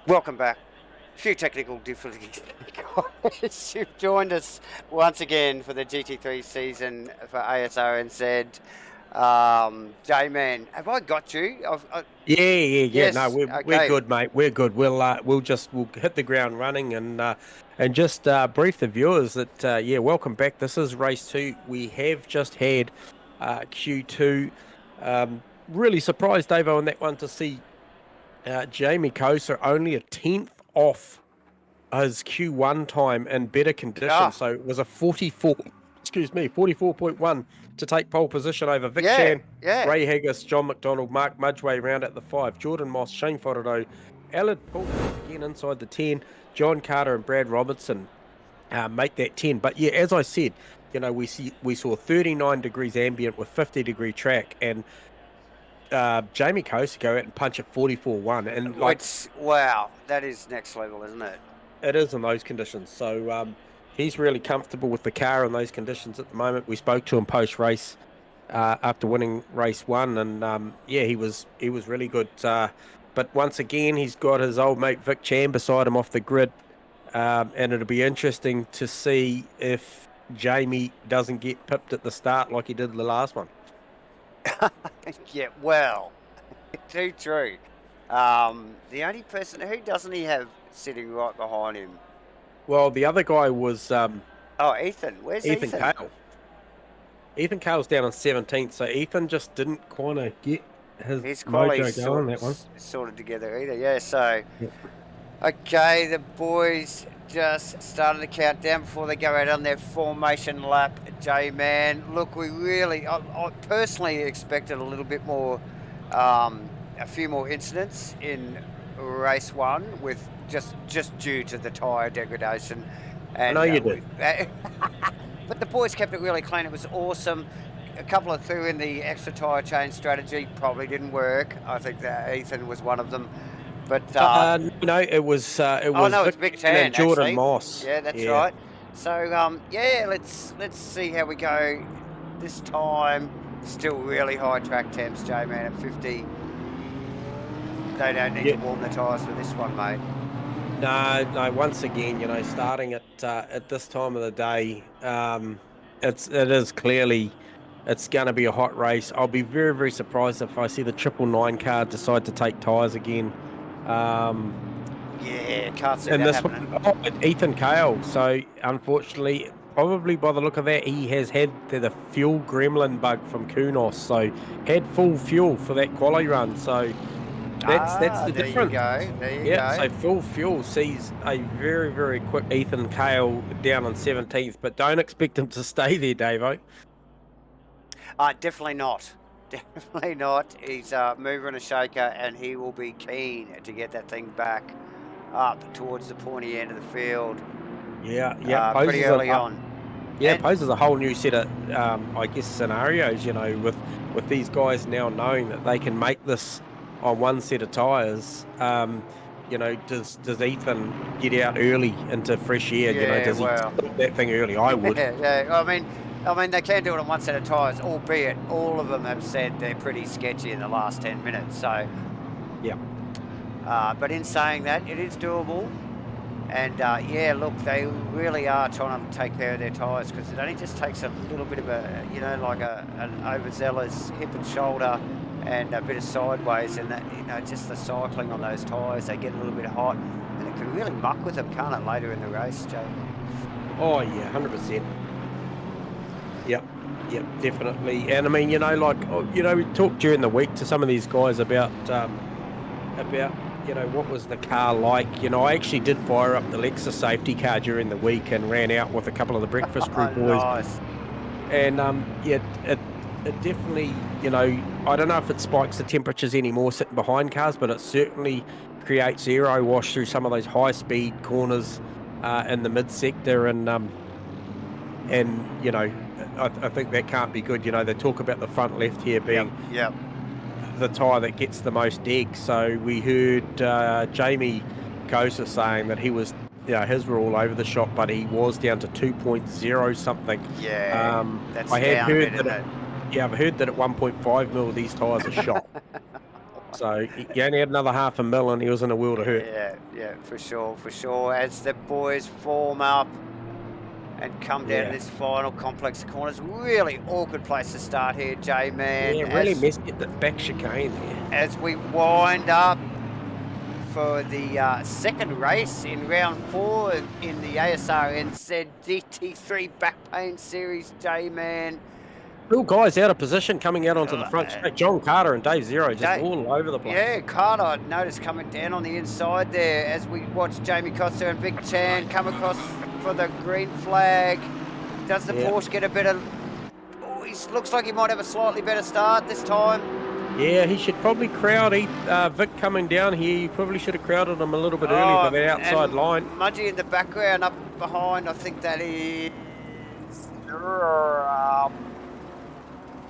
Welcome back. A few technical difficulties. You've joined us once again for the GT3 season for Asrnz. J-Man, have I got you? Yeah. No, Yes. we're Okay. good, mate. We're good. We'll hit the ground running and just brief the viewers that welcome back. This is race two. We have just had Q2. Really surprised, Davo, on that one to see Jamie Kosa only a tenth off his Q1 time in better conditions. Ah, So it was a 44.1 to take pole position over Vic yeah, Chan, yeah. Ray Haggis, John McDonald, Mark Mudgeway round at the 5, Jordan Moss, Shane Fodado, Alan Poole again inside the 10, John Carter and Brad Robertson make that 10. But yeah, as I said, we saw 39 degrees ambient with 50-degree track, and Jamie Kosa go out and punch at 44.1, and like Wow, that is next level, isn't it? it is in those conditions. So he's really comfortable with the car in those conditions at the moment. We spoke to him post race after winning race one, and he was really good. But once again, he's got his old mate Vic Chan beside him off the grid, and it'll be interesting to see if Jamie doesn't get pipped at the start like he did the last one. Yeah, well, too true. The only person who doesn't he have sitting right behind him? Well, the other guy was Oh, Ethan. Where's Ethan Ethan? Cale. Ethan Cale's down on 17th, so Ethan just didn't kind of get his quality mojo going that one. sorted together either. Yeah, so Yep. okay, the boys just started to count down before they go out on their formation lap. J-Man, look, I personally expected a little bit more, a few more incidents in race one with just due to the tyre degradation. And I know you did. but the boys kept it really clean. It was awesome. A couple of threw in the extra tyre change strategy, probably didn't work. I think that Ethan was one of them. But no, it was oh no, it's Vic Big Chan Tan and Jordan actually. Moss. Yeah, that's right. So yeah, let's see how we go this time. Still really high track temps, J-Man, at 50. They don't need to warm the tyres for this one, mate. No. Once again, starting at this time of the day, it is clearly it's going to be a hot race. I'll be very, very surprised if I see the 999 car decide to take tyres again. Yeah, can't see and that this happening. one, Ethan Cale. So unfortunately, probably by the look of that, he has had the fuel gremlin bug from Kunos. So had full fuel for that quali run. So that's the difference. There you go. So full fuel sees a very, very quick Ethan Cale down on 17th, but don't expect him to stay there, Davo. Definitely not. Definitely not. He's a mover and a shaker, and he will be keen to get that thing back up towards the pointy end of the field. Yeah. Pretty early on. Yeah, it poses a whole new set of, I guess, scenarios, with these guys now knowing that they can make this on one set of tyres. Does Ethan get out early into fresh air? Yeah, does he put that thing early? I would. Yeah. I mean, they can do it on one set of tyres, albeit all of them have said they're pretty sketchy in the last 10 minutes. So, yeah. But in saying that, it is doable. And yeah, look, they really are trying to take care of their tyres because it only just takes a little bit of like an overzealous hip and shoulder and a bit of sideways, and that, just the cycling on those tyres, they get a little bit hot, and it can really muck with them, can't it, later in the race, Jay? Oh yeah, 100%. Yep, definitely. And I mean, we talked during the week to some of these guys about what was the car like. I actually did fire up the Lexus safety car during the week and ran out with a couple of the breakfast crew boys. Nice. And it definitely, I don't know if it spikes the temperatures anymore sitting behind cars, but it certainly creates aero wash through some of those high speed corners in the mid sector, and I think that can't be good. They talk about the front left here being the tyre that gets the most deg. So we heard Jamie Kosa saying that he was, his were all over the shop, but he was down to 2.0 something. Yeah, that's I had down heard a bit, isn't it? Yeah, I've heard that at 1.5 mil these tyres are shot. So you only had another $500,000 and he was in a world of hurt. Yeah, for sure. As the boys form up and come down to this final complex of corners, really awkward place to start here, J-Man. Yeah, really messy at the back chicane there. As we wind up for the second race in round 4 in the Asrnz GT3 back pain series, J-Man. Two guys out of position coming out onto the front straight. John Carter and Dave Zero just all over the place. Yeah, Carter, I noticed coming down on the inside there as we watch Jamie Costa and Vic Chan come across for the green flag. Does the Porsche get a better... Oh, he looks like he might have a slightly better start this time. Yeah, he should probably crowd Vic coming down here. You probably should have crowded him a little bit early for the outside line. Mudgy in the background up behind, I think that is...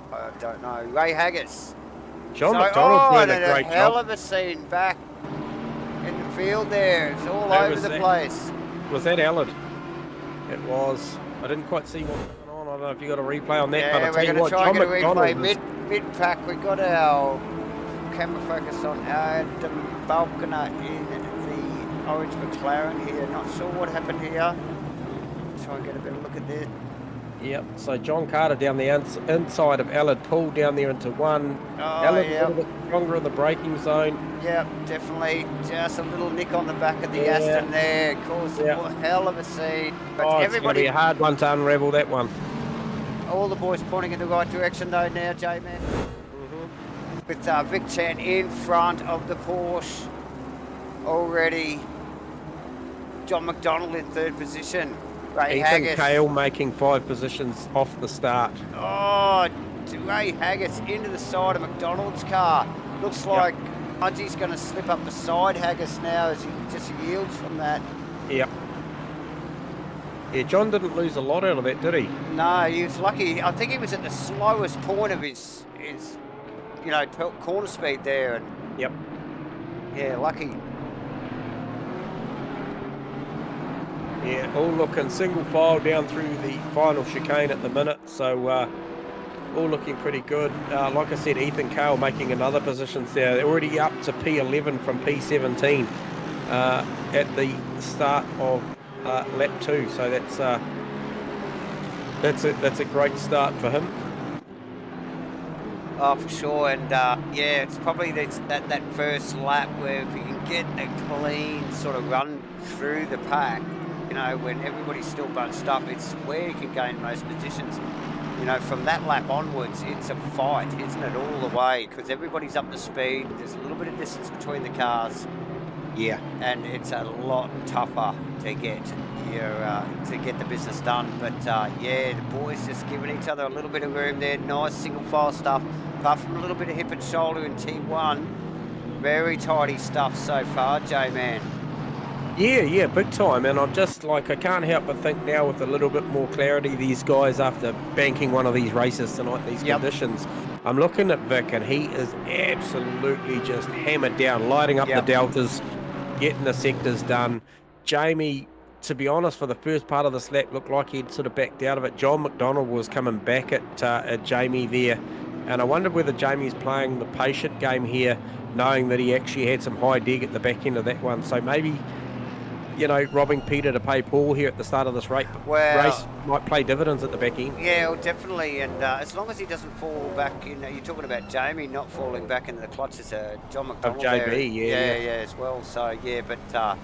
I don't know. Ray Haggis. John McDonald doing a great job. Hell of a scene back in the field there. It's all over the place. Was that Allard? It was. I didn't quite see what was going on. I don't know if you got a replay on that. Yeah, but I'll tell you what, John McDonald. Mid-pack, we got our camera focus on Adam Balkner in the orange McLaren here. Not sure what happened here. Try and get a better look at this. Yep, so John Carter down the inside of Allard, pulled down there into one. Allard a little bit stronger in the braking zone. Yep, definitely. Just a little nick on the back of the Aston there. Caused a hell of a scene. But it's going to be a hard one to unravel, that one. All the boys pointing in the right direction though now, J-Man. With Vic Chan in front of the Porsche already. John McDonald in third position. Ray Ethan Haggis. Cale making 5 positions off the start. Oh, Ray Haggis into the side of McDonald's car. Looks like Mudgy's going to slip up beside Haggis now as he just yields from that. Yep. Yeah, John didn't lose a lot out of that, did he? No, he was lucky. I think he was at the slowest point of his corner speed there. And yeah, lucky. Yeah, all looking single file down through the final chicane at the minute, so all looking pretty good. Like I said, Ethan Cale making another position there. They're already up to P11 from P17 at the start of lap 2, so that's a great start for him. Oh, for sure, and yeah, it's probably that first lap where if you can get a clean sort of run through the pack, you know, when everybody's still bunched up, it's where you can gain most positions. You know, from that lap onwards, it's a fight, isn't it, all the way? Because everybody's up to speed. There's a little bit of distance between the cars. Yeah. And it's a lot tougher to get the business done. But yeah, the boys just giving each other a little bit of room there. Nice single file stuff. Apart from a little bit of hip and shoulder in T1, very tidy stuff so far, J-Man. Yeah, big time. And I'm just like, I can't help but think now with a little bit more clarity, these guys after banking one of these races tonight, these conditions, I'm looking at Vic and he is absolutely just hammered down, lighting up the deltas, getting the sectors done. Jamie, to be honest, for the first part of this lap, looked like he'd sort of backed out of it. John McDonald was coming back at Jamie there. And I wondered whether Jamie's playing the patient game here, knowing that he actually had some high dig at the back end of that one. So maybe, you know, robbing Peter to pay Paul here at the start of this race might play dividends at the back end. Yeah, well, definitely. And as long as he doesn't fall back, you know, you're talking about Jamie not falling back into the clutches of John McDonald. Of JB, yeah, as well. So, yeah, but,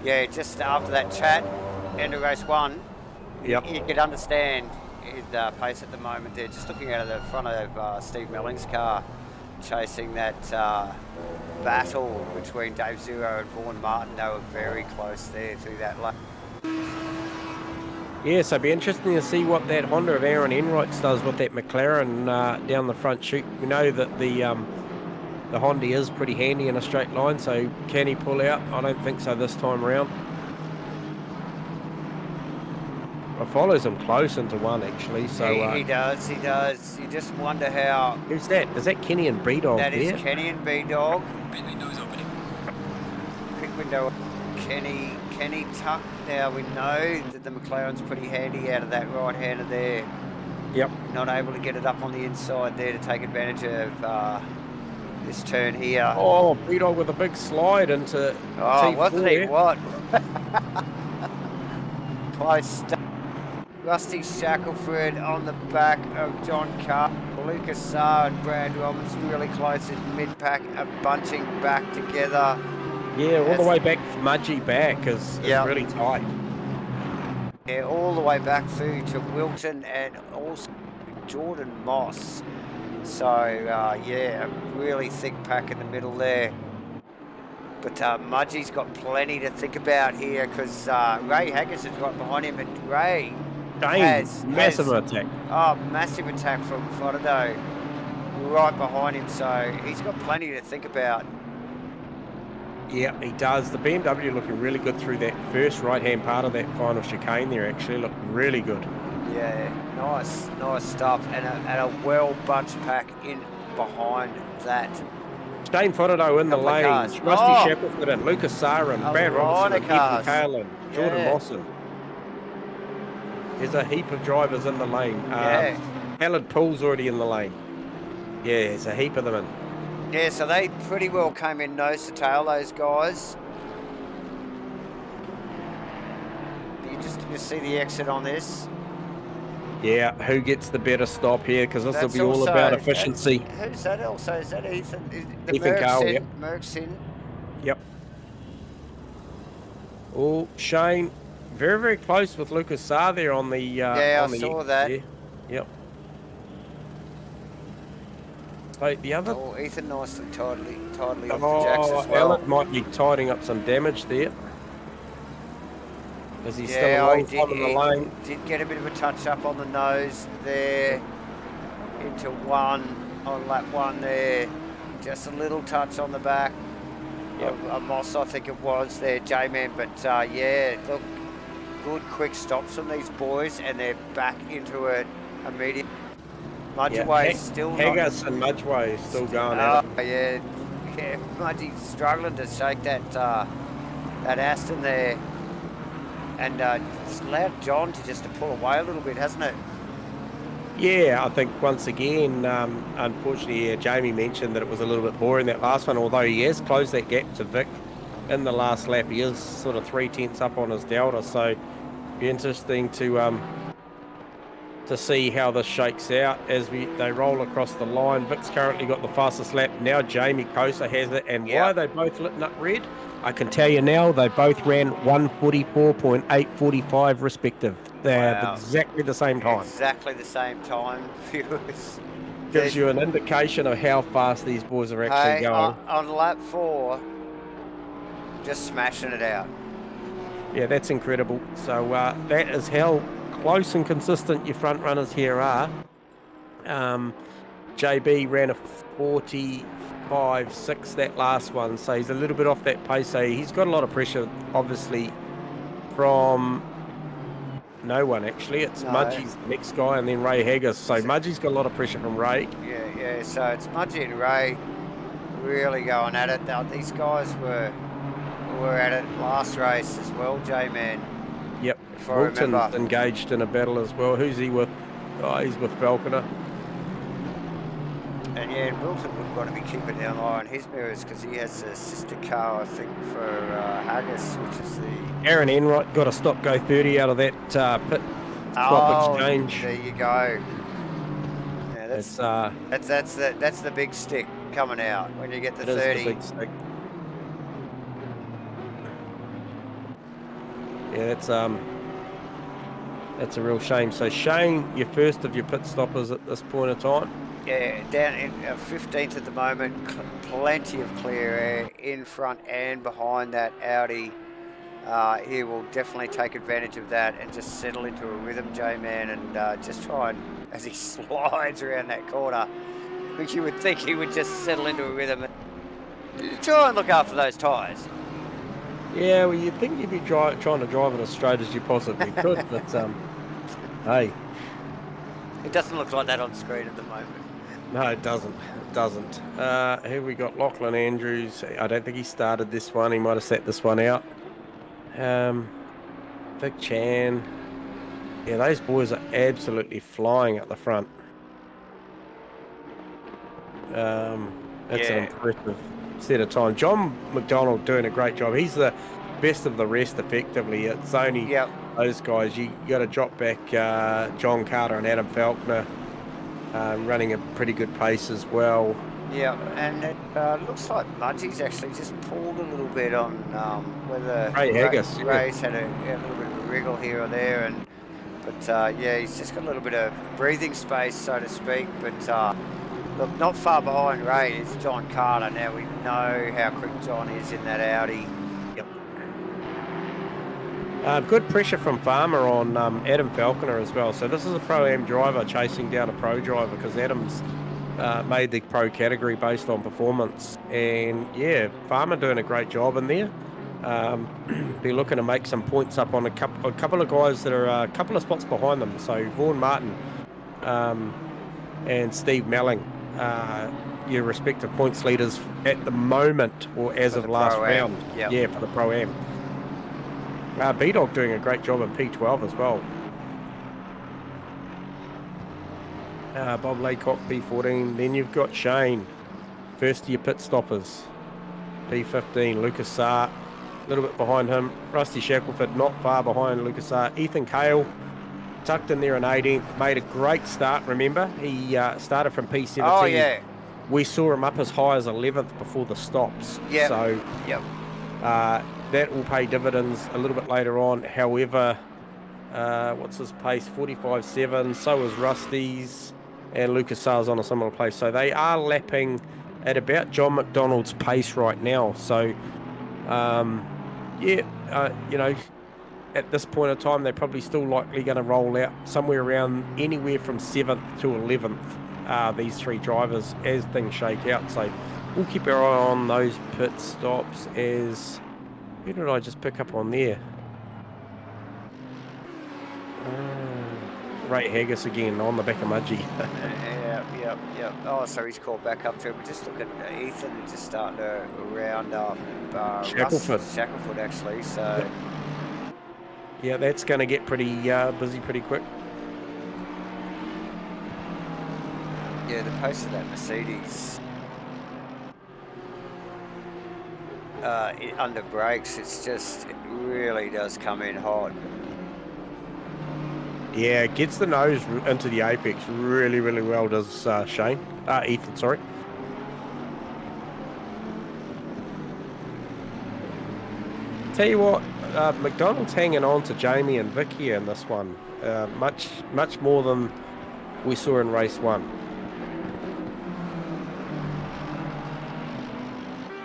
yeah, just after that chat, end of race 1, you could understand his pace at the moment there. Just looking out of the front of Steve Melling's car, chasing that battle between Dave Zero and Vaughan Martin. They were very close there through that lap. Yeah, so it'd be interesting to see what that Honda of Aaron Enrights does with that McLaren down the front chute. We know that the Honda is pretty handy in a straight line, so can he pull out? I don't think so this time around. I follows him close into one, actually. So he does. You just wonder how. Who's that? Is that Kenny and B-Dog? That is Kenny and B-Dog. Pit window's opening. Pit window. Kenny Tuck. Now we know that the McLaren's pretty handy out of that right-hander there. Yep. Not able to get it up on the inside there to take advantage of this turn here. Oh, B-Dog with a big slide into T4. Wasn't he? What? Close stuff. Rusty Shackelford on the back of John Carr. Lucas Saar and Brad Robinson really close in mid-pack, bunching back together. Yeah, all the way back, Mudgy back is really tight. Yeah, all the way back through to Wilton and also Jordan Moss. So, yeah, a really thick pack in the middle there. But Mudgy's got plenty to think about here because Ray Haggis has got behind him, and Ray has massive attack. Oh, massive attack from Fotado right behind him. So he's got plenty to think about. Yeah, he does. The BMW looking really good through that first right-hand part of that final chicane there, actually. Looked really good. Yeah, nice stuff. And a well-bunched pack in behind that. Shane Fotado in the lane. Rusty Shackelford and Lucas Saar and Brad Robinson and Ethan Kale and Jordan Mawson. There's a heap of drivers in the lane. Ballard Pool's already in the lane. Yeah, there's a heap of them in. Yeah, so they pretty well came in nose to tail, those guys. You just see the exit on this. Yeah, who gets the better stop here? Because this will be all about efficiency. Who's that also? Is that Ethan? Ethan Cale, yep. Merck's in. Yep. Oh, Shane, very, very close with Lucas Saar there on the... I saw that. Yeah. Yep. So the other... Oh, Ethan nicely tidily off the jacks as well. Ellett might be tidying up some damage there. As he's still a long time in the lane. Did get a bit of a touch up on the nose there into one on lap one there. Just a little touch on the back of Moss, I think it was there, J-Man. But yeah, look, good quick stops from these boys, and they're back into it immediately. Mudgeway's still Haggis and Mudgeway is still going at it. Yeah, Mudgy's struggling to shake that Aston there. And it's allowed John to pull away a little bit, hasn't it? Yeah, I think once again, unfortunately, Jamie mentioned that it was a little bit boring that last one, although he has closed that gap to Vic in the last lap. He is sort of 3/10 up on his Delta, so it'll be interesting to see how this shakes out as they roll across the line. Vic's currently got the fastest lap. Now Jamie Kosa has it, and why are they both lit up red? I can tell you now, they both ran 1:44.845 respective. They're at exactly the same time. Exactly the same time, viewers. Gives you an indication of how fast these boys are actually going. On lap 4, just smashing it out. Yeah, that's incredible. So that is how close and consistent your front runners here are. JB ran a 45.6 that last one, so he's a little bit off that pace. So he's got a lot of pressure, obviously, from no one actually. It's Mudgy's the next guy, and then Ray Haggis. So Mudgy's got a lot of pressure from Ray. Yeah. So it's Mudgy and Ray really going at it. Now, these guys were at it last race as well, J-Man. Yep. Wilton's engaged in a battle as well. Who's he with? Oh, he's with Falconer. And yeah, Wilton would want to be keeping down low on his mirrors because he has a sister car, I think, for Haggis, which is the... Aaron Enright got a stop-go 30 out of that pit swap exchange. There you go. Yeah, that's the big stick coming out when you get the 30. Is the big stick. Yeah, that's a real shame. So Shane, your first of your pit stoppers at this point of time. Yeah, down in 15th at the moment. Plenty of clear air in front and behind that Audi. He will definitely take advantage of that and just settle into a rhythm, J-Man, and just try and, as he slides around that corner, which you would think he would just settle into a rhythm and try and look after those tyres. Yeah, well, you'd think you'd be trying to drive it as straight as you possibly could, but hey. It doesn't look like that on screen at the moment. No, it doesn't. It doesn't. Here we got Lachlan Andrews. I don't think he started this one. He might have set this one out. Vic Chan. Yeah, those boys are absolutely flying at the front. That's an impressive set of time. John McDonald doing a great job. He's the best of the rest, effectively. It's only those guys. You got to drop back John Carter and Adam Falconer running a pretty good pace as well. Yeah, and it looks like Mudgie's actually just pulled a little bit on whether Ray's had a little bit of a wriggle here or there, but he's just got a little bit of breathing space, so to speak. But look, not far behind Ray is John Carter. Now we know how quick John is in that Audi. Good pressure from Farmer on Adam Falconer as well. So this is a Pro-Am driver chasing down a Pro driver, because Adam's made the Pro category based on performance. And Farmer doing a great job in there. Be looking to make some points up on a couple of guys that are a couple of spots behind them. So Vaughan Martin and Steve Melling, your respective points leaders at the moment, or as of last round. For the Pro-Am. B-Dog doing a great job in P12 as well. Bob Laycock, P14. Then you've got Shane, first of your pit stoppers. P15, Lucas Saar, a little bit behind him. Rusty Shackelford, not far behind Lucas Saar. Ethan Cale, tucked in there in 18th, made a great start, remember? He started from P17. Oh, yeah. We saw him up as high as 11th before the stops. So, that will pay dividends a little bit later on. However, what's his pace? 45.7. So is Rusty's, and Lucas Saar's on a similar pace. So they are lapping at about John McDonald's pace right now. So, at this point in time, they're probably still likely going to roll out somewhere around anywhere from 7th to 11th, these three drivers, as things shake out. So we'll keep our eye on those pit stops. As who did I just pick up on there? Ray Haggis again on the back of Mudgee. Yep. Oh, so he's called back up to it. We're just looking at Ethan and just starting to round up Shackelford actually. So yeah, that's going to get pretty busy pretty quick. Yeah, the pace of that Mercedes under brakes, it really does come in hot. Yeah, it gets the nose into the apex really, really well, does Ethan, sorry. Tell you what, McDonald's hanging on to Jamie and Vic here in this one, much more than we saw in race one.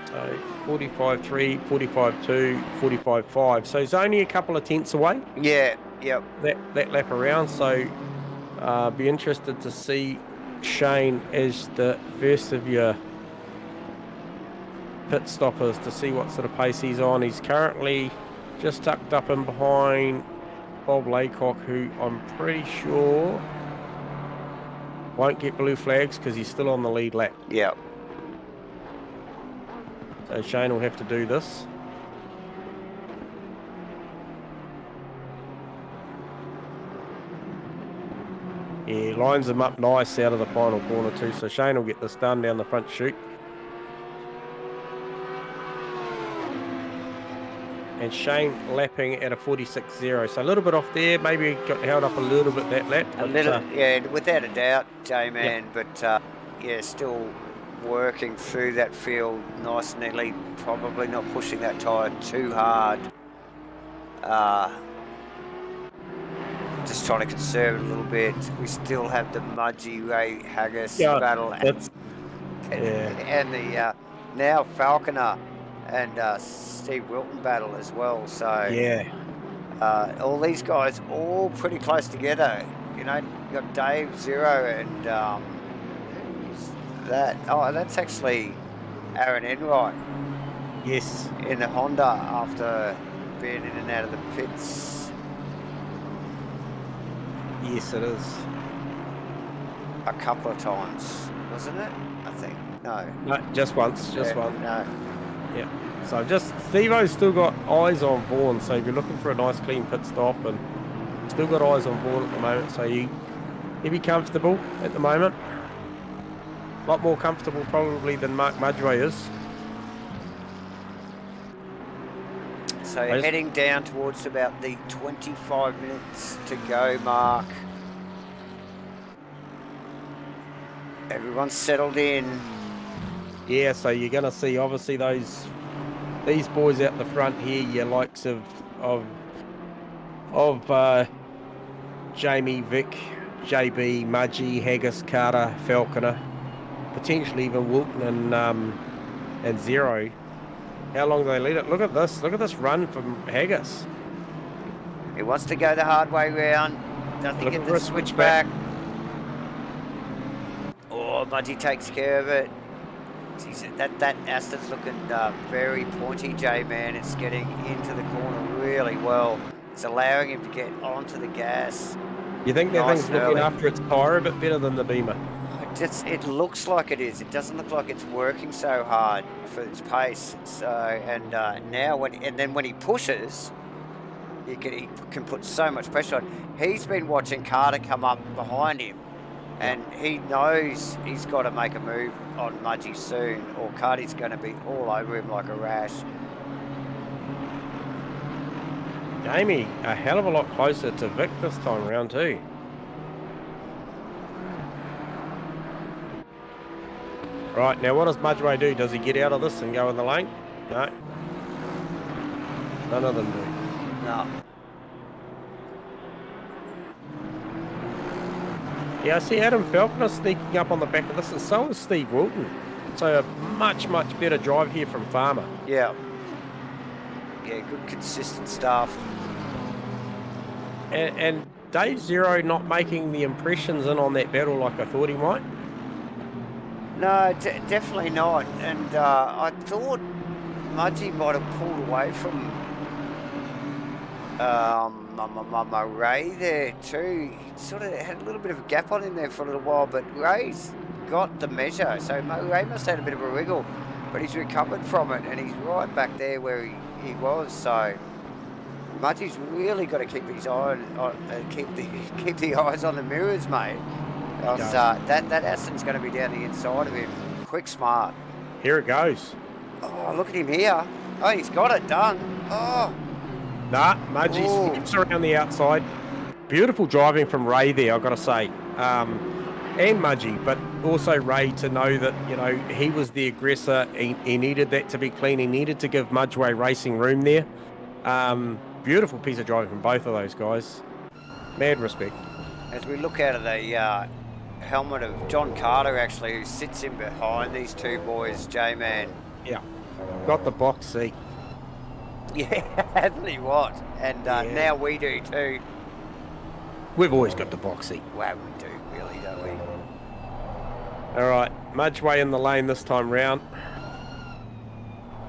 So 45.3, 45.2, 45.5. So it's only a couple of tenths away. Yeah. Yep. That lap around, so be interested to see Shane as the first of your pit stoppers to see what sort of pace he's on. He's currently just tucked up in behind Bob Laycock, who I'm pretty sure won't get blue flags because he's still on the lead lap. Yep. So Shane will have to do this. Yeah, lines them up nice out of the final corner too, so Shane will get this done down the front chute. And Shane lapping at a 46.0, so a little bit off there, maybe got held up a little bit that lap. A little, yeah, without a doubt, J-Man, but still working through that field nice and neatly, probably not pushing that tyre too hard. Just trying to conserve it a little bit. We still have the Mudgee Ray Haggis battle, and the now Falconer and Steve Wilton battle as well. So all these guys all pretty close together. You know, you got Dave Zero and who's that? Oh, that's actually Aaron Enright. Yes, in the Honda after being in and out of the pits. Yes, it is. A couple of times, wasn't it? I think. No, just once. Just one. No. Yeah. So Steve-O's still got eyes on Vaughan. So if you're looking for a nice clean pit stop, and still got eyes on Vaughan at the moment. So he'd be comfortable at the moment. A lot more comfortable probably than Mark Mudgway is. So you're heading down towards about the 25 minutes to go mark. Everyone's settled in. Yeah, so you're going to see obviously these boys out the front here, your likes of Jamie, Vic, JB, Mudgee, Haggis, Carter, Falconer, potentially even Wilton and Zero. How long do they lead it? Look at this run from Haggis. He wants to go the hard way round. Doesn't get the switch back. Oh, Mudgee takes care of it. Jeez, that Aston's looking very pointy, J-Man. It's getting into the corner really well. It's allowing him to get onto the gas. You think that thing's looking after its tyre a bit better than the Beamer? It looks like it is. It doesn't look like it's working so hard for its pace. So now when he pushes, he can put so much pressure on. He's been watching Carter come up behind him, and he knows he's got to make a move on Mudgee soon, or Carter's going to be all over him like a rash. Jamie, a hell of a lot closer to Vic this time round too. Right, now what does Mudgway do? Does he get out of this and go in the lane? No. None of them do. No. Yeah, I see Adam Falconer sneaking up on the back of this, and so is Steve Wilton. So a much, much better drive here from Farmer. Yeah. Yeah, good consistent stuff. And Dave Zero not making the impressions in on that battle like I thought he might. No, definitely not. And I thought Mudgee might have pulled away from Ray there too. He sort of had a little bit of a gap on him there for a little while, but Ray's got the measure. So Ray must have had a bit of a wriggle, but he's recovered from it, and he's right back there where he was. So Mudgee's really got to keep his eye on, keep the eyes on the mirrors, mate. That Aston's going to be down the inside of him. Quick, smart. Here it goes. Oh, look at him here. Oh, he's got it done. Oh. Nah, Mudgee slips around the outside. Beautiful driving from Ray there, I've got to say. And Mudgee, but also Ray to know that, you know, he was the aggressor. He needed that to be clean. He needed to give Mudgway racing room there. Beautiful piece of driving from both of those guys. Mad respect. As we look out of the helmet of John Carter, actually, who sits in behind these two boys, J-Man. Yeah, got the box seat. Yeah, hasn't he what? And now we do too. We've always got the box seat. Wow, we do, really, don't we? All right, Mudgway in the lane this time round.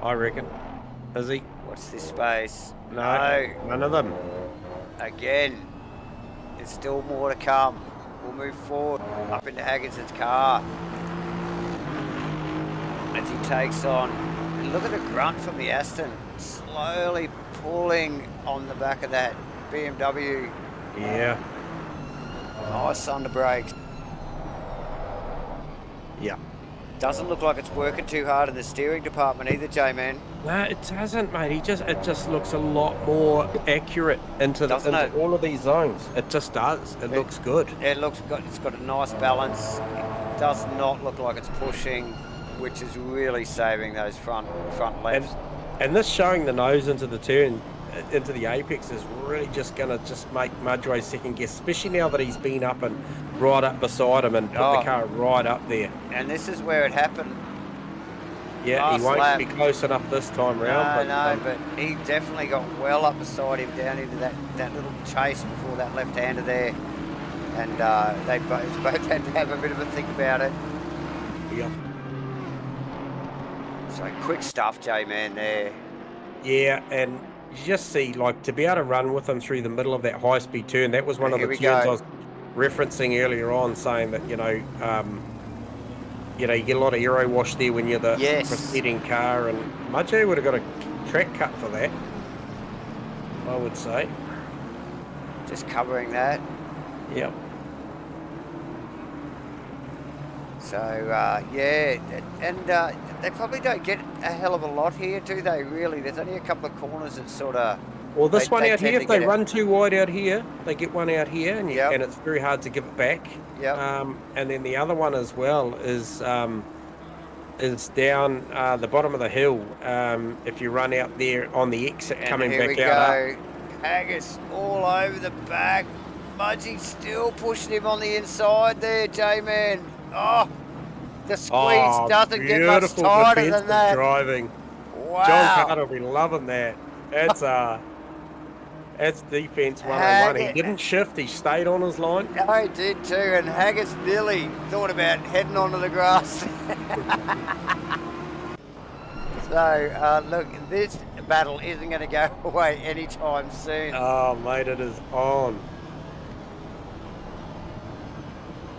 I reckon. Is he? What's this space? No, none of them. Again, there's still more to come. We'll move forward up into Haggins's car as he takes on. And look at the grunt from the Aston, slowly pulling on the back of that BMW. Yeah. Nice under brakes. Yeah. Doesn't look like it's working too hard in the steering department either, J-Man. No, it doesn't, mate. It just looks a lot more accurate into all of these zones. It just does. It looks good. It looks good. It's got a nice balance. It does not look like it's pushing, which is really saving those front lefts. And this showing the nose into the turn, into the apex, is really just going to just make Mudgway second guess, especially now that he's been up and right up beside him and put the car right up there. And this is where it happened. Yeah, he won't be close enough this time round. But he definitely got well up beside him down into that little chase before that left-hander there. And they both had to have a bit of a think about it. Yep. So quick stuff, J-Man, there. Yeah, and you just see, like, to be able to run with them through the middle of that high-speed turn, that was one of the turns I was referencing earlier on, saying that, you know, you get a lot of aero wash there when you're the preceding car, and Mudgee would have got a track cut for that, I would say. Just covering that. Yep. So, yeah, and they probably don't get a hell of a lot here, do they, really? There's only a couple of corners that sort of... Well, this one out here, if they run it. too wide out here, they get one out here, and, Yep. and it's very hard to give it back. Yep. And then the other one as well is down the bottom of the hill. If you run out there on the exit, and coming back out. Haggis all over the back. Mudgee still pushing him on the inside there, J-Man. Oh, the squeeze doesn't get much tighter than that. Driving. Wow. John Carter will be loving that. That's defense 101. He didn't shift, he stayed on his line. No, he did too, and Haggis nearly thought about heading onto the grass. So, look, this battle isn't going to go away anytime soon. Oh, mate, it is on.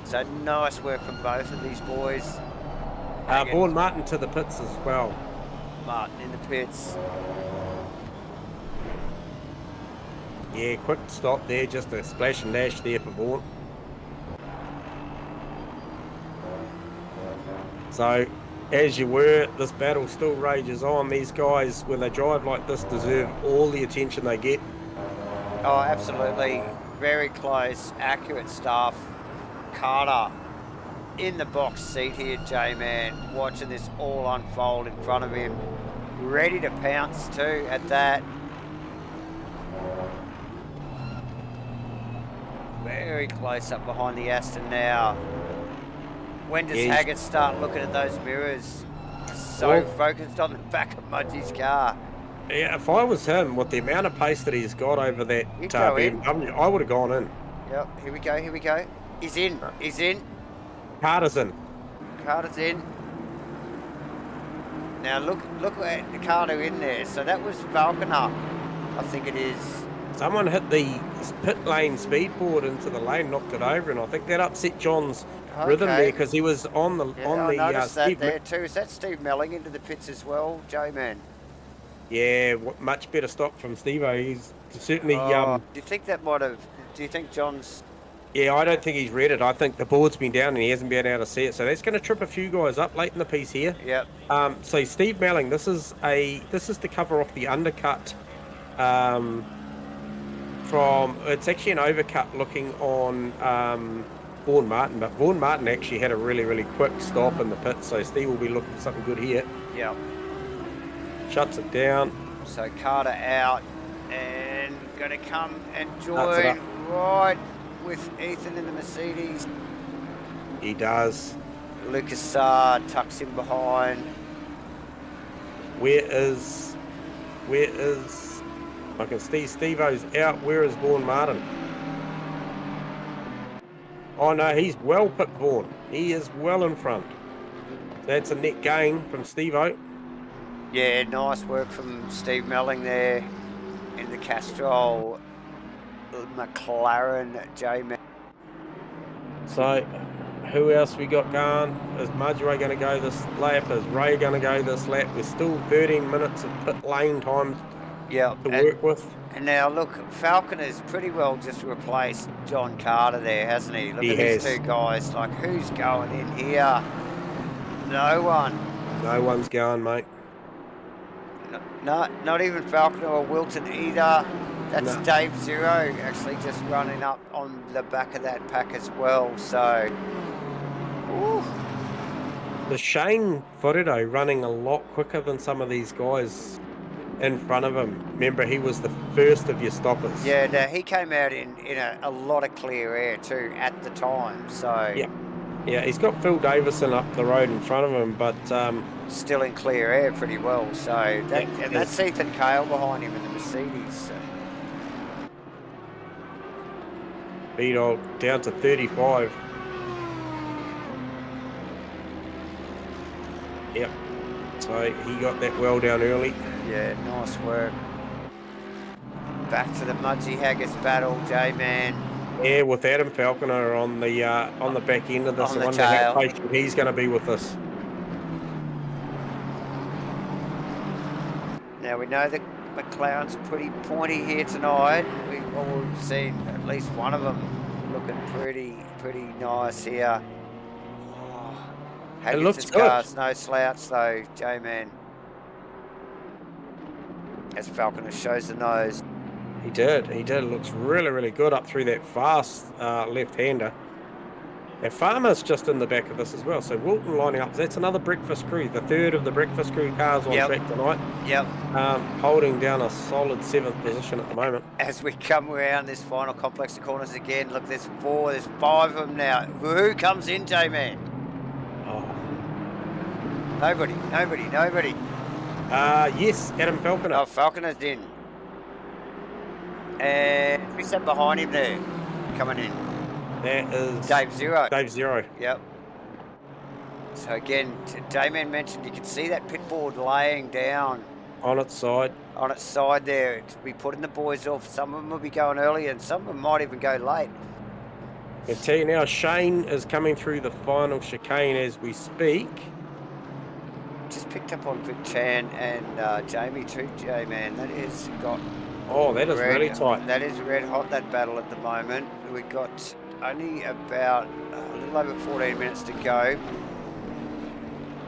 So, nice work from both of these boys. Vaughan Martin to the pits as well. Martin in the pits. Yeah, quick stop there, just a splash and dash there for Vaughan. So, as you were, this battle still rages on. These guys, when they drive like this, deserve all the attention they get. Oh, absolutely. Very close, accurate stuff. Carter in the box seat here, J-Man, watching this all unfold in front of him. Ready to pounce too at that. Very close up behind the Aston now. When does Haggis start looking at those mirrors? So focused on the back of Mudgee's car. Yeah, if I was him, with the amount of pace that he's got over that BMW, I would have gone in. Yep, here we go, here we go. He's in, he's in. Carter's in. Carter's in. Now look at Carter in there. So that was Falconer, I think it is. Someone hit the pit lane speed board into the lane, knocked it over, and I think that upset John's rhythm there because he was on the I noticed that there too. Is that Steve Melling into the pits as well, J-Man? Yeah, much better stop from Steve-O. He's certainly. Do you think that might have? Do you think John's? Yeah, I don't think he's read it. I think the board's been down and he hasn't been able to see it. So that's going to trip a few guys up late in the piece here. Yep. So Steve Melling, this is to cover off the undercut. It's actually an overcut looking on Vaughan Martin, but Vaughan Martin actually had a really, really quick stop in the pit, so Steve will be looking for something good here. Yeah. Shuts it down. So Carter out and going to come and join right with Ethan in the Mercedes. He does. Lucas Saar tucks him behind. Where is I can see Steve-O's out. Where is Vaughan Martin? Oh no, he's well pit Vaughan. He is well in front. That's a net gain from Steve-O. Yeah, nice work from Steve Melling there in the Castrol McLaren J-Man. So, who else we got going? Is Marjorie going to go this lap? Is Ray going to go this lap? There's still 13 minutes of pit lane time to work with. And now look, Falconer's pretty well just replaced John Carter there, hasn't he? Look at these two guys. Like, who's going in here? No one. No one's going, mate. No, not even Falconer or Wilton either. That's Dave Zero actually just running up on the back of that pack as well. So, the Shane Forrido running a lot quicker than some of these guys in front of him. Remember, he was the first of your stoppers. Yeah, no, he came out in a lot of clear air too at the time. So yeah, he's got Phil Davison up the road in front of him, but still in clear air pretty well. So that's Ethan Cale behind him in the Mercedes. So. B-Dog down to 35. Yep. So he got that well down early. Yeah, nice work. Back to the Mudgee Haggis battle, J-Man. Yeah, with Adam Falconer on the back end of this, I wonder how patient he's going to be with this. Now we know that McLeod's pretty pointy here tonight. We've seen at least one of them looking pretty nice here. Haggis's car's no slouch though, J-Man. As Falconer shows the nose. He did. It looks really, really good up through that fast left-hander. And Farmer's just in the back of this as well. So Wilton lining up. That's another breakfast crew. The third of the breakfast crew cars on track tonight. Yep. Holding down a solid 7th position at the moment. As we come around this final complex of corners again, look, there's 4, there's 5 of them now. Who comes in, J-Man? Oh. Nobody. Yes, Adam Falconer. Oh, Falconer's in. And who's that behind him there? Coming in. That is Dave Zero. Dave Zero. Yep. So again, J-Man mentioned you can see that pit board laying down. On its side. On its side there. To be putting the boys off. Some of them will be going early and some of them might even go late. I tell you now, Shane is coming through the final chicane as we speak. Just picked up on Vic Chan and Jamie too, J-Man. That is got... Oh, that is really tight. That is red hot, that battle at the moment. We've got only about a little over 14 minutes to go.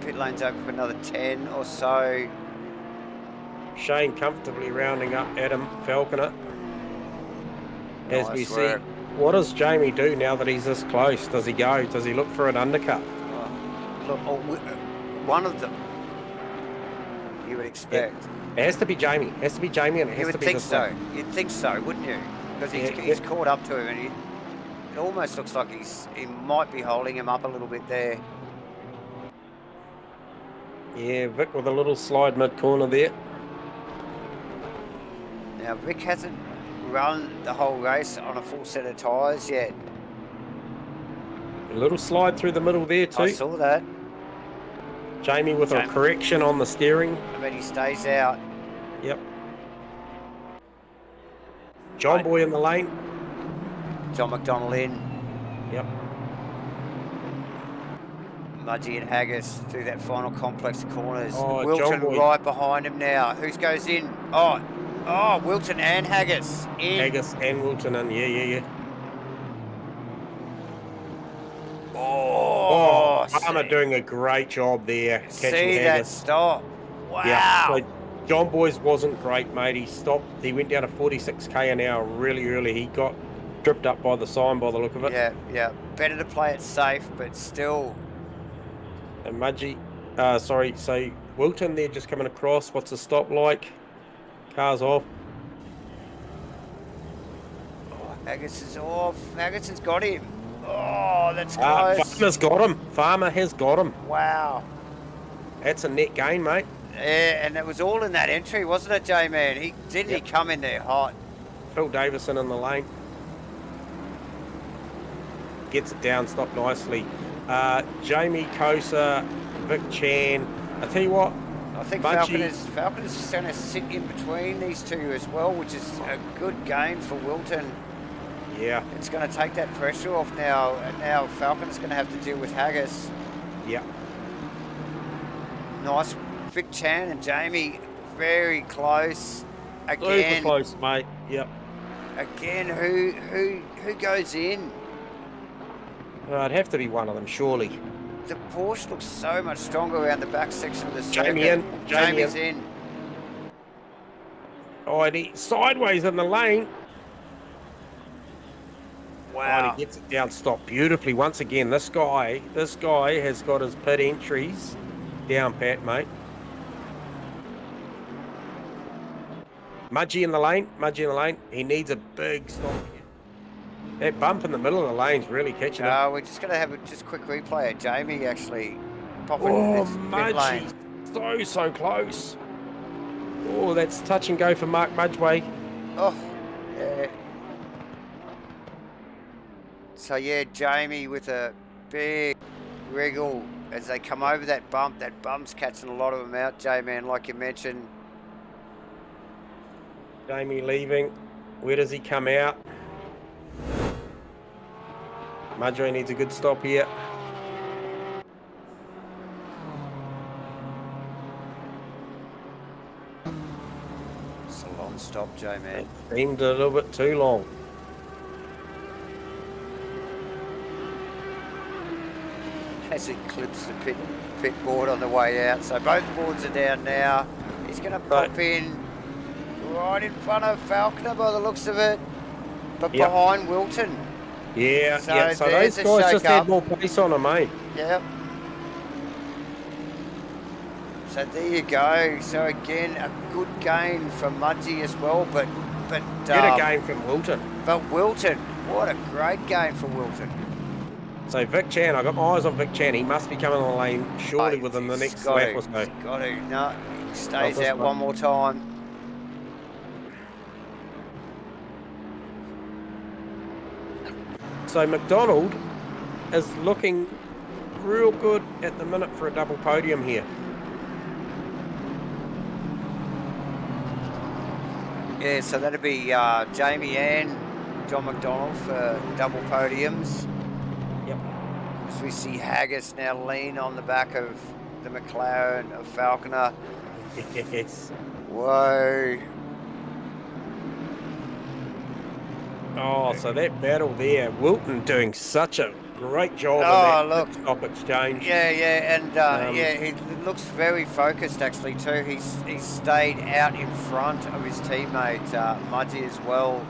Pit lane's open for another 10 or so. Shane comfortably rounding up Adam Falconer. As we see, what does Jamie do now that he's this close? Does he go? Does he look for an undercut? Look, one of them, you would expect. It has to be Jamie. It has to be Jamie, and it has to be this one. You'd think so, wouldn't you? Because he's caught up to him, and it almost looks like he might be holding him up a little bit there. Yeah, Vic with a little slide mid-corner there. Now, Vic hasn't run the whole race on a full set of tyres yet. A little slide through the middle there too. I saw that. Jamie with a correction on the steering. I bet he stays out. Yep. John Boy in the lane. John McDonald in. Yep. Mudgee and Haggis through that final complex of corners. Oh, Wilton right behind him now. Who goes in? Oh, Wilton and Haggis in. Haggis and Wilton in. Yeah. Oh, Farmer doing a great job there. See that stop. Wow. Yeah, so John Boy's wasn't great, mate. He stopped. He went down to 46k an hour really early. He got tripped up by the sign by the look of it. Yeah. Better to play it safe, but still. And Mudgee, so Wilton there just coming across. What's the stop like? Car's off. Oh, Haggis is off. Haggis has got him. Oh, that's close. Farmer's got him. Farmer has got him. Wow. That's a net gain, mate. Yeah, and it was all in that entry, wasn't it, J-Man? He come in there hot. Phil Davison in the lane. Gets it down, stopped nicely. Jamie Kosa, Vic Chan. I tell you what. I think Falconer's going to sit in between these two as well, which is a good game for Wilton. Yeah. It's going to take that pressure off now. Now Falconer's going to have to deal with Haggis. Yeah. Nice. Vic Chan and Jamie very close. Again. Super close, mate. Yep. Again, who goes in? It'd have to be one of them, surely. The Porsche looks so much stronger around the back section of the circuit. Jamie's in. Oh, and he's sideways in the lane. Wow. Oh, and he gets it down, stopped beautifully. Once again, this guy has got his pit entries down pat, mate. Mudgee in the lane. He needs a big stop. That bump in the middle of the lane's really catching him. We're just going to have a quick replay of Jamie actually popping in this pit lane. So close. Oh, that's touch and go for Mark Mudgway. Oh, yeah. So, yeah, Jamie with a big wriggle as they come over that bump. That bump's catching a lot of them out, J-Man, like you mentioned. Jamie leaving. Where does he come out? Mudgway needs a good stop here. It's a long stop, J-Man. It seemed a little bit too long. basically clips the pit board on the way out. So both boards are down now. He's going to pop in right in front of Falconer by the looks of it, but behind Wilton. Yeah, so those guys just had more pace on them, mate. Yep. So there you go. So again, a good gain from Mudgee as well, but get a game from Wilton. But Wilton, what a great game for Wilton. So Vic Chan, I got my eyes on Vic Chan. He must be coming on the lane surely within the next lap or so. Got to. No, he stays out one more time. So McDonald is looking real good at the minute for a double podium here. Yeah, so that'd be Jamie and John McDonald for double podiums. Yep. As we see Haggis now lean on the back of the McLaren of Falconer. Yes. Whoa. Oh, so that battle there, Wilton doing such a great job in that stop exchange. Yeah, and he looks very focused actually too. He's stayed out in front of his teammate Mudgee as well.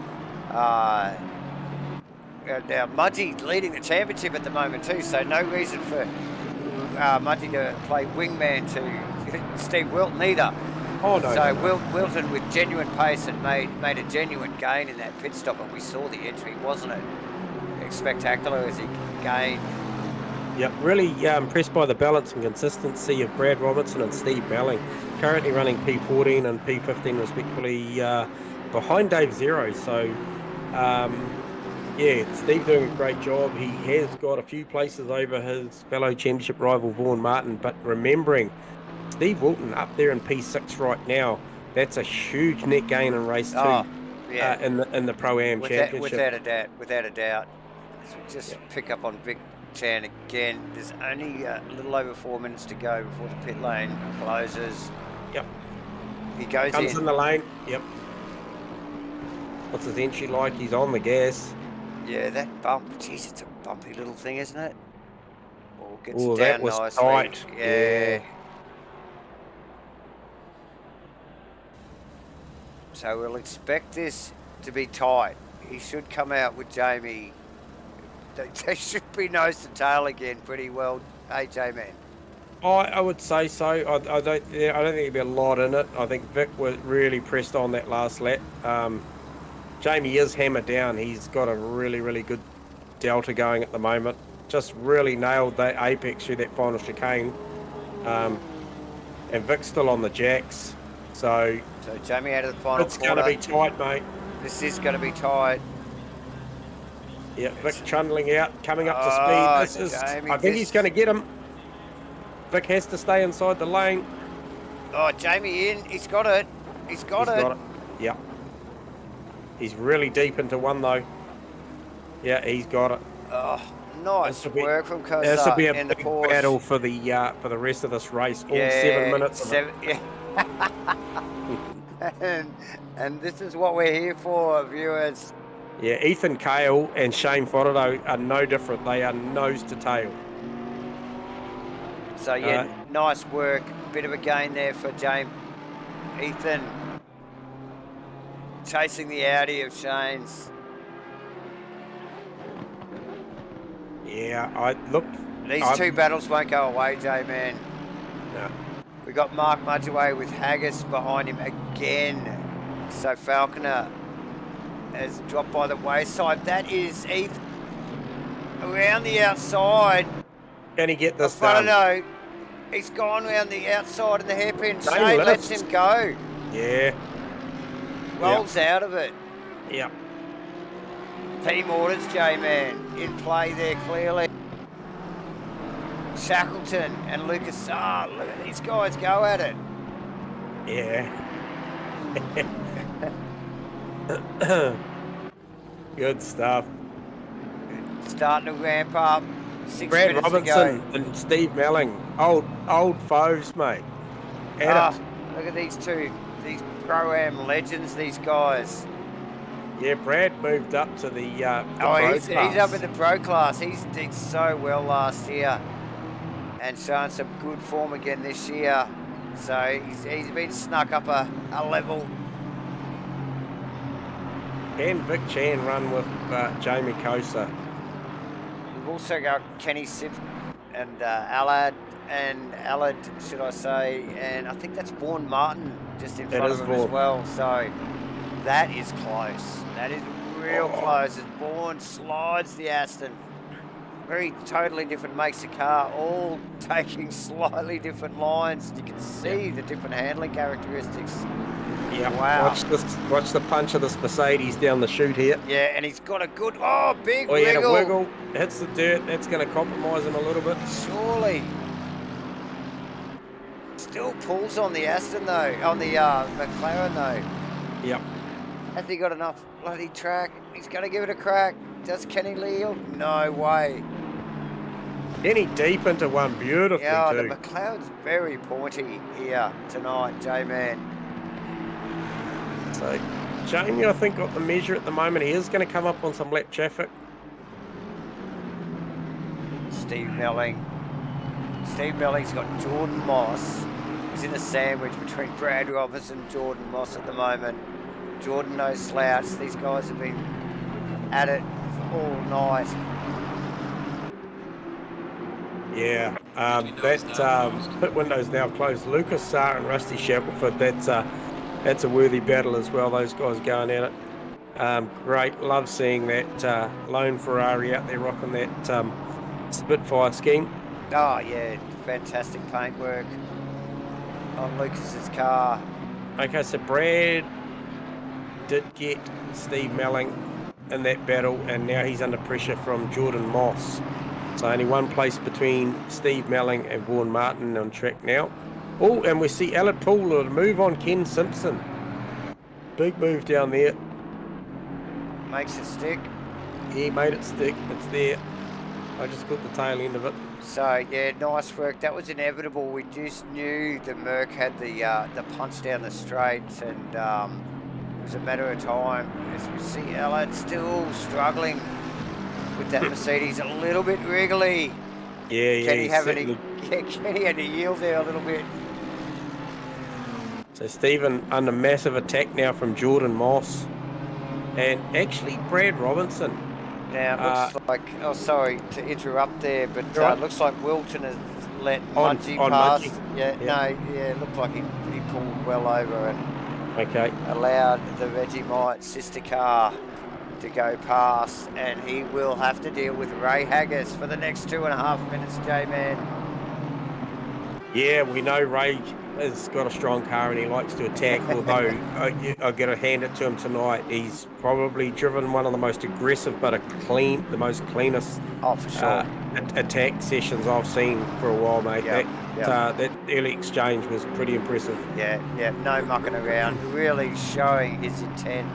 Now Mudgee leading the championship at the moment too, so no reason for Mudgee to play wingman to Steve Wilton either. Oh, no. So Wilton with genuine pace and made a genuine gain in that pit stop, and we saw the entry, wasn't it? Spectacular as he gained. Yeah, really impressed by the balance and consistency of Brad Robinson and Steve Melling, currently running P14 and P15 respectively behind Dave Zero. So, yeah, Steve doing a great job. He has got a few places over his fellow championship rival Vaughan Martin, but remembering Steve Wilton up there in P6 right now, that's a huge net gain in race 2 in the Pro-Am Championship. Without a doubt. So just pick up on Vic Chan again. There's only a little over 4 minutes to go before the pit lane closes. Yep. He comes in the lane. Yep. What's his entry like? He's on the gas. Yeah, that bump. Jeez, it's a bumpy little thing, isn't it? Oh, gets down that was nicely. Tight. Yeah. So we'll expect this to be tight. He should come out with Jamie. They should be nose to tail again pretty well, J-Man. I would say so. I don't think there'd be a lot in it. I think Vic was really pressed on that last lap. Jamie is hammered down. He's got a really, really good delta going at the moment. Just really nailed that apex through that final chicane. And Vic's still on the jacks. So Jamie out of the final quarter. It's going to be tight, mate. This is going to be tight. Yeah, Vic trundling out, coming up to speed. I think he's going to get him. Vic has to stay inside the lane. Oh, Jamie in. He's got it. He's got it. Yeah. He's really deep into one, though. Yeah, he's got it. Oh, nice work from Kosa. This will be a big battle for the rest of this race. All 7 minutes. And this is what we're here for, viewers. Yeah, Ethan Cale and Shane Fodado are no different. They are nose to tail. So, yeah, nice work. Bit of a gain there for James. Ethan chasing the Audi of Shane's. Yeah, These two battles won't go away, J-Man. No. We got Mark Mudgee with Haggis behind him again. So Falconer has dropped by the wayside. That is Ethan around the outside. Can he get this done? No, he's gone around the outside of the hairpin. Shane lets him go. Yeah. Rolls out of it. Yep. Team orders, J-Man, in play there clearly. Shackleton and Lucas, look at these guys go at it. Yeah. Good stuff. Starting to ramp up. 6 Brad minutes Robinson to go. and Steve Melling, old foes, mate. Look at these two, these Pro-Am legends, these guys. Yeah, Brad moved up to the he's up in the Pro class. He did so well last year. and showing some good form again this year. So he's been snuck up a level. Can Vic Chan run with Jamie Kosa? We've also got Kenny Sip and Alad, should I say, and I think that's Vaughan Martin just in front of him as well. So that is close. That is real close as Vaughan slides the Aston. Very totally different makes of car, all taking slightly different lines. You can see the different handling characteristics. Yeah, wow. Watch the punch of this Mercedes down the chute here. Yeah, and he's got a good, big wiggle. He had a wiggle, hits the dirt, that's going to compromise him a little bit. Surely. Still pulls on the Aston though, on the McLaren though. Yep. Has he got enough bloody track? He's going to give it a crack. Does Kenny Leal? No way. Kenny deep into one beautifully too. The McLaren's very pointy here tonight, J-Man. So, Jamie, I think, got the measure at the moment. He is going to come up on some lap traffic. Steve Melling's got Jordan Moss. He's in a sandwich between Brad Robertson and Jordan Moss at the moment. Jordan no slouch. These guys have been at it all night. Yeah, that pit window's now closed. Lucas Sarr and Rusty Shackelford, that's a worthy battle as well, those guys going at it. Great, love seeing that lone Ferrari out there rocking that Spitfire scheme. Oh yeah, fantastic paintwork on Lucas's car. Okay, so Brad did get Steve Melling in that battle, and now he's under pressure from Jordan Moss. So only one place between Steve Melling and Vaughan Martin on track now. Oh, and we see Alad Poole to move on Ken Simpson. Big move down there. Makes it stick. He made it stick. It's there. I just got the tail end of it. So yeah, nice work. That was inevitable. We just knew the Merc had the punch down the straights, and it was a matter of time. As we see Alad still struggling with that Mercedes, a little bit wriggly. Yeah, Kenny had to yield there a little bit. So Stephen under massive attack now from Jordan Moss, and actually Brad Robinson. Now it looks like, sorry to interrupt there, but right. Looks like Wilton has let Munchie pass. It looked like he pulled well over and allowed the Vegemite sister car to go past, and he will have to deal with Ray Haggis for the next 2.5 minutes, J-Man. Yeah, we know Ray has got a strong car and he likes to attack, although I've got to hand it to him tonight. He's probably driven one of the most aggressive but the most cleanest for sure. Attack sessions I've seen for a while, mate. That early exchange was pretty impressive. Yeah, no mucking around, really showing his intent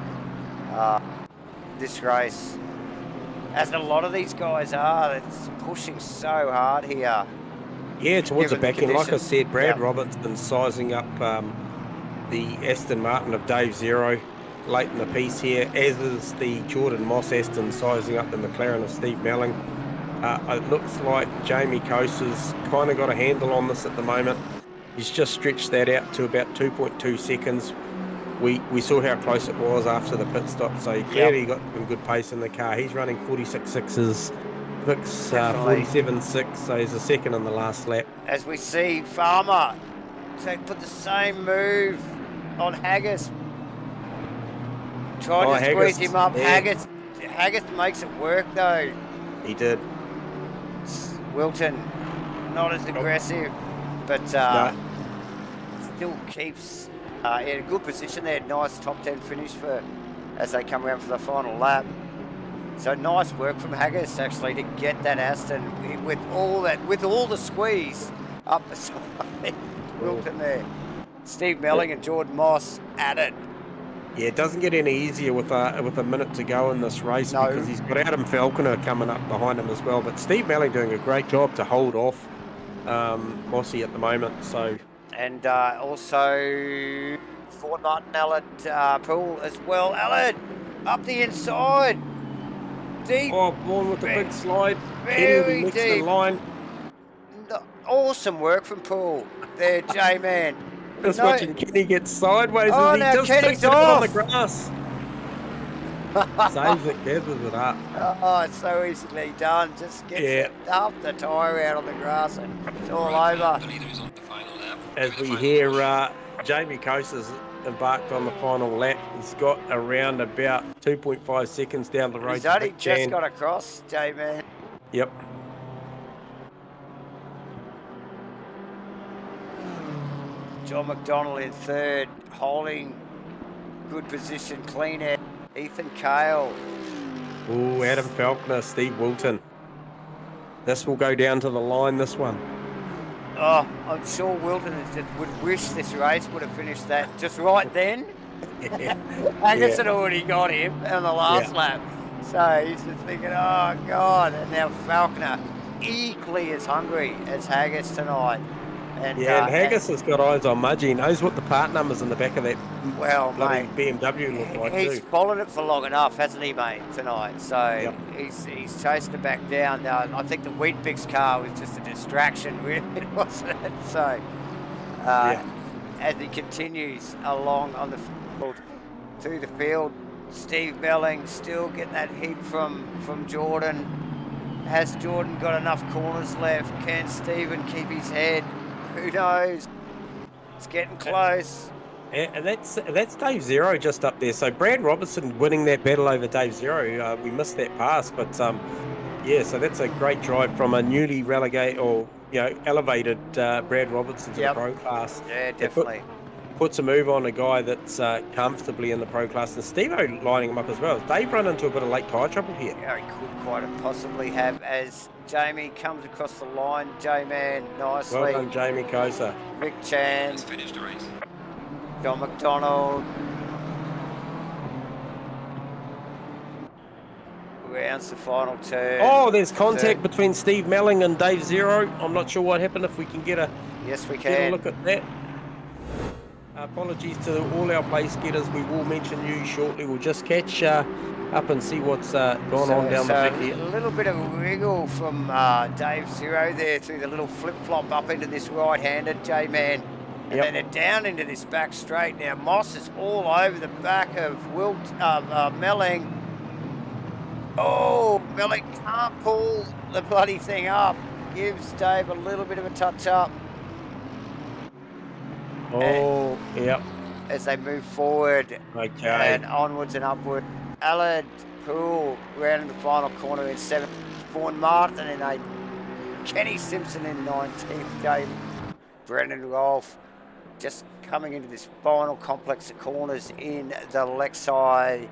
this race. As a lot of these guys are, it's pushing so hard here. Yeah, towards the back end. Like I said, Brad Robinson sizing up the Aston Martin of Dave Zero late in the piece here, as is the Jordan Moss Aston sizing up the McLaren of Steve Melling. It looks like Jamie Kosa's kind of got a handle on this at the moment. He's just stretched that out to about 2.2 seconds. We saw how close it was after the pit stop, so he clearly got some good pace in the car. He's running 46.6s. Vic's 47.6, so he's a second in the last lap. As we see Farmer put the same move on Haggis. Trying to squeeze him up. Yeah. Haggis makes it work though. He did. Wilton, not as aggressive, but still keeps in a good position there. Nice top 10 finish as they come around for the final lap. So nice work from Haggis actually to get that Aston with all the squeeze up beside Wilton there. Steve Melling and Jordan Moss at it. Yeah, it doesn't get any easier with a minute to go in this race because he's got Adam Falconer coming up behind him as well. But Steve Melling doing a great job to hold off Mossy at the moment. So and also Ford Martin Alad Poole as well. Alad up the inside. Deep. Oh, Vaughan with the big slide. Very next deep. to the line. awesome work from Poole there, J-Man. Just watching Kenny get sideways Oh, as he now just Kenny's sticks it out on the off. grass. Saves it, gathers it up. Oh, it's so easily done. Just gets half the tyre out on the grass and it's all over. As we hear Jamie Coase's embarked on the final lap. He's got around about 2.5 seconds down the road. He's only just got across, J-Man. Yep. John McDonald in third, holding good position, clean air. Ethan Cale. Oh, Adam Falconer, Steve Wilton. This will go down to the line, this one. Oh, I'm sure Wilton would wish this race would have finished that just right then. Anderson already got him on the last lap. So he's just thinking, oh, God. And now Falconer equally as hungry as Haggis tonight. And, and Haggis has got eyes on Mudgee. He knows what the part numbers in the back of that bloody BMW look like he's followed it for long enough, hasn't he, mate, tonight? So he's chasing it back down. I think the Weet-Bix car was just a distraction, really, wasn't it? So as he continues along on the field, through the field, Steve Melling still getting that heat from Jordan. Has Jordan got enough corners left? Can Stephen keep his head? Who knows? It's getting close. And that's Dave Zero just up there. So Brad Robertson winning that battle over Dave Zero. We missed that pass, but so that's a great drive from a newly relegated or elevated Brad Robertson to the pro class. Yeah, definitely. Puts a move on a guy that's comfortably in the pro class. And Steve-O lining him up as well. Dave run into a bit of late tyre trouble here. Yeah, he could quite possibly have as Jamie comes across the line. J-Man nicely. Well done, Jamie Kosa. Rick Chan. Finished the race. John McDonald. Rounds the final turn. Oh, there's contact between Steve Melling and Dave Zero. I'm not sure what happened. If we can get a look at that. Apologies to all our place getters. We will mention you shortly. We'll just catch up and see what's gone on down the back here. A little bit of a wriggle from Dave Zero there through the little flip-flop up into this right-handed J-Man. And then it down into this back straight. Now Moss is all over the back of Melling. Oh, Melling can't pull the bloody thing up. Gives Dave a little bit of a touch-up. Oh, as they move forward and onwards and upward. Allard Poole round in the final corner in 7th. Vaughan Martin in 8th. Kenny Simpson in 19th. Dave Brendan Rolfe just coming into this final complex of corners in the Lexi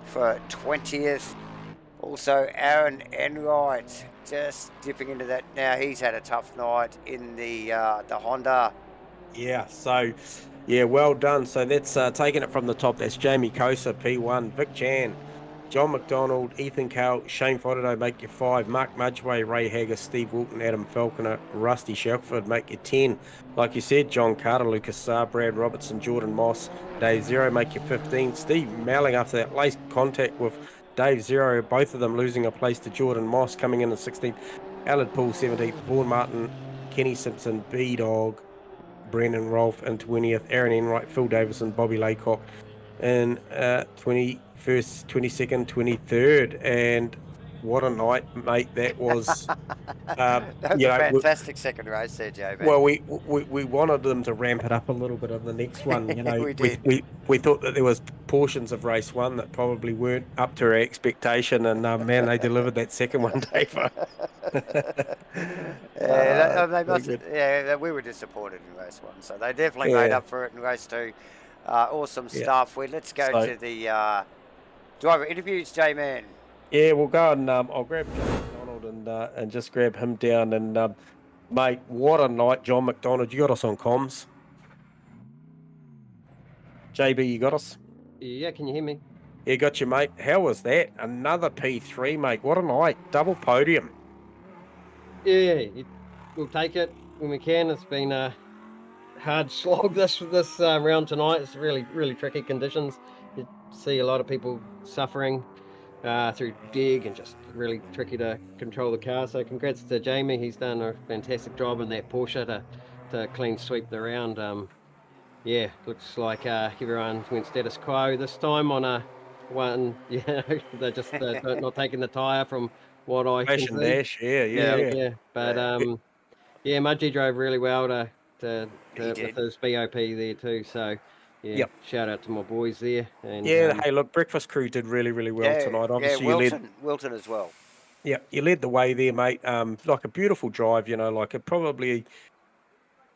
for 20th. Also Aaron Enright just dipping into that. Now he's had a tough night in the Honda. Yeah, so, well done. So that's taking it from the top. That's Jamie Kosa, P1, Vic Chan, John McDonald, Ethan Cale, Shane Fodderdo make you 5, Mark Mudgway, Ray Haggis, Steve Wilton, Adam Falconer, Rusty Shelford make you 10. Like you said, John Carter, Lucas Saar, Brad Robertson, Jordan Moss, Dave Zero make you 15. Steve Melling after that late contact with Dave Zero, both of them losing a place to Jordan Moss coming in at 16th. Allard Poole 17th, Vaughan Martin, Kenny Simpson, B-Dog, Brendan Rolfe in 20th, Aaron Enright, Phil Davison, Bobby Laycock in 21st, 22nd, 23rd. And what a night, mate, that was. That was a fantastic second race there, JB. Well, we wanted them to ramp it up a little bit on the next one. We did. We thought that there was portions of race one that probably weren't up to our expectation, and man, they delivered that second one, Dave. We were disappointed in race one, so they definitely made up for it in race two. Awesome stuff. Let's go to the driver interviews, J-Man. Yeah, we'll go and I'll grab John McDonald and just grab him down. And mate, what a night, John McDonald. You got us on comms. JB, you got us? Yeah, can you hear me? Yeah, got you, mate. How was that? Another P3, mate. What a night. Double podium. Yeah, we'll take it when we can. It's been a hard slog this round tonight. It's really, really tricky conditions. You see a lot of people suffering through dig and just really tricky to control the car. So congrats to Jamie. He's done a fantastic job in that Porsche to clean sweep the round. Yeah, looks like everyone went status quo this time on a one. Yeah, they're just not taking the tyre from what I can Fashion see. Dash, yeah. Yeah. But yeah, Mudgee drove really well He with did. his BOP there too. So yeah, Yep. shout out to my boys there. And Yeah, hey, look, Breakfast Crew did really, really well tonight. Yeah, Obviously, you led. Wilton as well. Yeah, you led the way there, mate. Like a beautiful drive, you know, like probably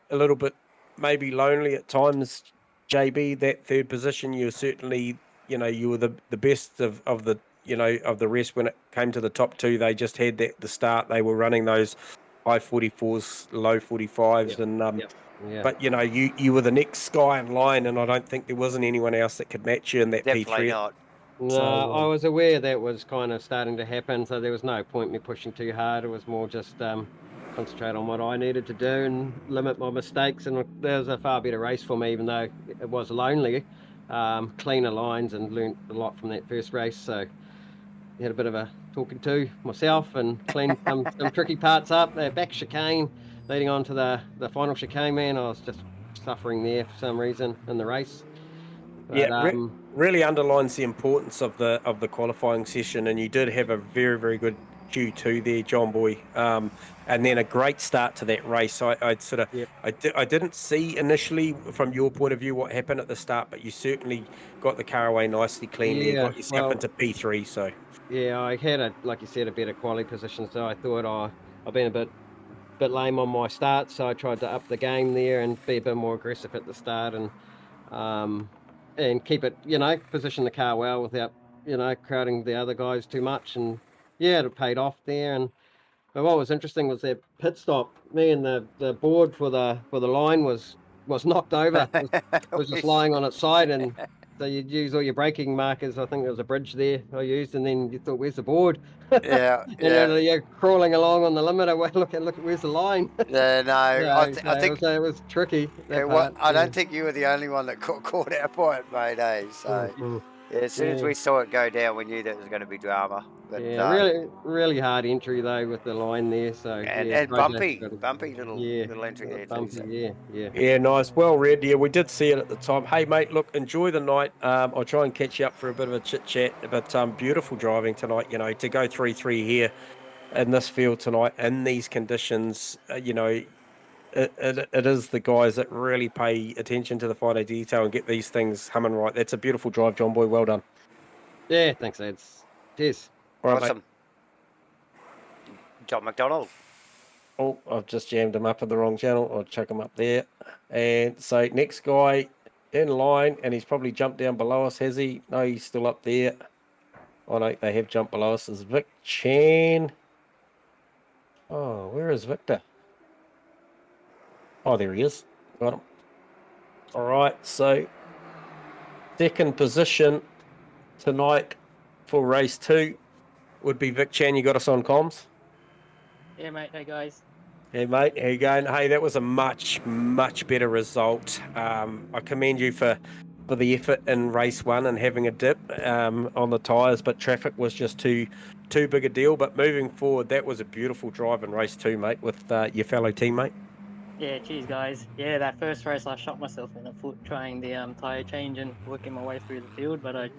a little bit maybe lonely at times. JB, that third position, you were certainly, you know, you were the best of the, you know, of the rest when it came to the top two. They just had the start. They were running those high 44s, low 45s, and yeah. But you know, you were the next guy in line, and I don't think there wasn't anyone else that could match you in that Definitely P3. not. No, So, I was aware that was kind of starting to happen, so there was no point me pushing too hard. It was more just concentrate on what I needed to do and limit my mistakes. And there was a far better race for me, even though it was lonely. Cleaner lines and learned a lot from that first race. So had a bit of a talking to myself and cleaned some tricky parts up. Back chicane leading on to the final chicane, man. I was just suffering there for some reason in the race. But, yeah, really underlines the importance of the qualifying session, and you did have a very, very good Q2 there, John Boy, and then a great start to that race. I'd sort of, yep. I didn't see initially from your point of view what happened at the start, but you certainly got the car away nicely, cleanly, and got yourself into P3. So yeah, I had like you said, a better quality position. So I thought I've been a bit lame on my start, so I tried to up the game there and be a bit more aggressive at the start and keep it, you know, position the car well without, you know, crowding the other guys too much. And yeah, it paid off there. But what was interesting was that pit stop. Me and the board for the line was knocked over. It was just lying on its side, and so you'd use all your braking markers. I think there was a bridge there I used, and then you thought, "Where's the board?" Yeah, and you're crawling along on the limiter. Well, look, where's the line? Yeah, no, I think it was tricky. I don't think you were the only one that got caught out by it, mate. So yeah, as soon as we saw it go down, we knew that was going to be drama. But, really hard entry though with the line there. So and bumpy little entry there too. So. Yeah, nice, well read. Yeah, we did see it at the time. Hey, mate, look, enjoy the night. I'll try and catch you up for a bit of a chit chat. But beautiful driving tonight. You know, to go 3-3 here in this field tonight in these conditions. You know, it is the guys that really pay attention to the finer detail and get these things humming right. That's a beautiful drive, John Boy. Well done. Yeah, thanks, Eds. Cheers. All right, awesome. Mate. John McDonald. Oh, I've just jammed him up in the wrong channel. I'll chuck him up there. And so next guy in line, and he's probably jumped down below us, has he? No, he's still up there. Oh, no, they have jumped below us. Is Vic Chan. Oh, where is Victor? Oh, there he is. Got him. All right, so second position tonight for race 2 would be Vic Chan. You got us on comms? Yeah, mate. Hey, guys. Hey, mate. How you going? Hey, that was a much, much better result. I commend you for the effort in race 1 and having a dip on the tyres, but traffic was just too big a deal. But moving forward, that was a beautiful drive in race 2, mate, with your fellow teammate. Yeah, cheers, guys. Yeah, that first race I shot myself in the foot trying the tyre change and working my way through the field, but I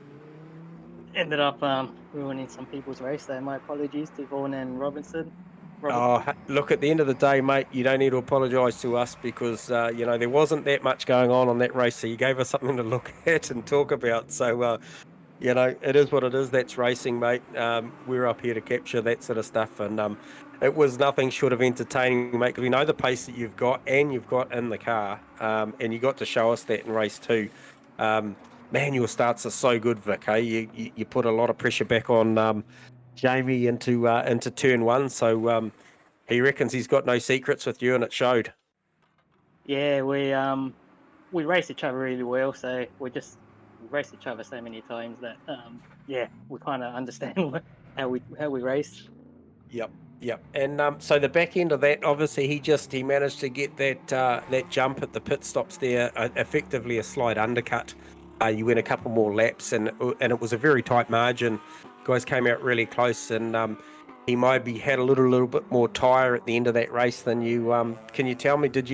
ended up ruining some people's race there. My apologies to Vaughan and Robinson. Oh, look, at the end of the day, mate, you don't need to apologise to us because, you know, there wasn't that much going on that race, so you gave us something to look at and talk about. So, you know, it is what it is. That's racing, mate. We're up here to capture that sort of stuff, and it was nothing short of entertaining, mate, because we know the pace that you've got and you've got in the car, and you got to show us that in race 2. Man, your starts are so good, Vic. Hey, you put a lot of pressure back on Jamie into turn 1, so he reckons he's got no secrets with you, and it showed. Yeah, we race each other really well, so we race each other so many times that we kind of understand how we race. Yep. And so the back end of that, obviously, he managed to get that jump at the pit stops there, effectively a slight undercut. You went a couple more laps, and it was a very tight margin guys came out really close, and he maybe had a little bit more tyre at the end of that race than you. Can you tell me? Did you